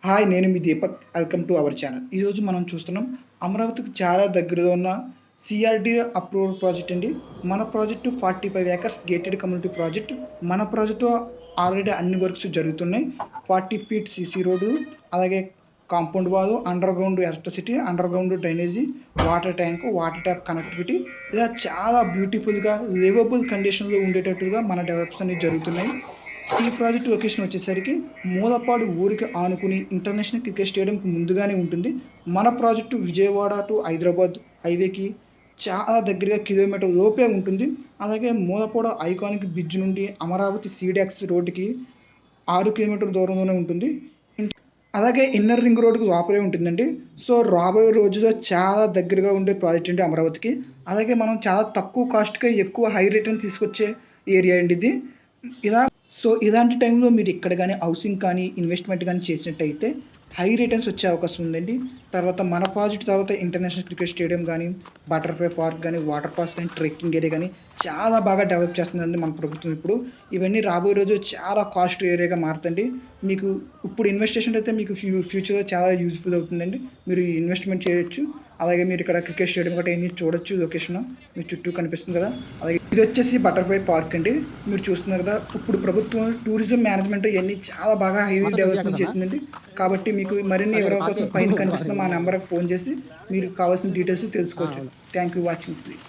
Hi, నేను మీ Deepak. Welcome to our channel. ఈరోజు మనం చూస్తున్నాం అమరావతికి చాలా దగ్గరలో ఉన్న సిఆర్‌డి అప్రూవ్డ్ ప్రాజెక్ట్ అండి. మన project 45 acres gated community project. మన ప్రాజెక్టు ఆల్రెడీ అన్ని వర్క్స్ జరుగుతున్నాయి. 40 ఫీట్ సీసీ రోడ్డు, అలాగే compound wall, under ground electricity, under ground drainage, water tank, water tap connectivity, ఇలా చాలా బ్యూటిఫుల్గా లివబుల్ కండిషన్లో ఉండేటట్టుగా మన డెవలప్స్ అనేవి జరుగుతున్నాయి. ఈ ప్రాజెక్ట్ లొకేషన్ వచ్చేసరికి మూలపాడు ఊరికి ఆనుకుని ఇంటర్నేషనల్ క్రికెట్ స్టేడియంకి ముందుగానే ఉంటుంది. మన ప్రాజెక్టు విజయవాడ టు హైదరాబాద్ హైవేకి చాలా దగ్గరగా కిలోమీటర్ లోపే ఉంటుంది. అలాగే మూలపాడు ఐకానిక్ బ్రిడ్జ్ నుండి అమరావతి సీడెక్స్ రోడ్డుకి 6 కిలోమీటర్ దూరంలోనే ఉంటుంది. అలాగే ఇన్నర్ రింగ్ రోడ్డుకి లోపలే ఉంటుందండి. సో రాబోయే రోజుల్లో చాలా దగ్గరగా ఉండే ప్రాజెక్ట్ అండి అమరావతికి. అలాగే మనం చాలా తక్కువ కాస్ట్గా ఎక్కువ హై రిటర్న్ తీసుకొచ్చే ఏరియా అండి ఇది. ఇలాంటి టైంలో మీరు ఇక్కడ కానీ హౌసింగ్ కానీ ఇన్వెస్ట్మెంట్ కానీ చేసినట్టయితే హై రిటర్న్స్ వచ్చే అవకాశం ఉందండి. తర్వాత మన ప్రాజెక్ట్ తర్వాత ఇంటర్నేషనల్ క్రికెట్ స్టేడియం కానీ, బటర్ఫ్లై పార్క్ కానీ, వాటర్ పార్క్స్ కానీ, ట్రెక్కింగ్ ఏరియా కానీ చాలా బాగా డెవలప్ చేస్తుందండి మన ప్రభుత్వం ఇప్పుడు. ఇవన్నీ రాబోయే రోజు చాలా కాస్ట్ ఏరియాగా మారుతుంది. మీకు ఇప్పుడు ఇన్వెస్టేషన్ అయితే మీకు ఫ్యూచర్లో చాలా యూజ్ఫుల్ అవుతుందండి. మీరు ఇన్వెస్ట్మెంట్ చేయొచ్చు. అలాగే మీరు ఇక్కడ క్రికెట్ స్టేడియం గట్రా అన్ని చూడొచ్చు. లొకేషన్ మీ చుట్టూ కనిపిస్తుంది కదా. అలాగే ఇది వచ్చేసి బటర్ఫ్లై పార్క్ అండి. మీరు చూస్తున్నారు కదా, ఇప్పుడు ప్రభుత్వం టూరిజం మేనేజ్మెంట్ ఇవన్నీ చాలా బాగా హైలీ డెవలప్మెంట్ చేసిందండి. కాబట్టి మీకు మరిన్ని వివరాల కోసం పైన కనిపిస్తున్న మా నెంబర్కి ఫోన్ చేసి మీరు కావాల్సిన డీటెయిల్స్ తెలుసుకోవచ్చు. Thank you watching please.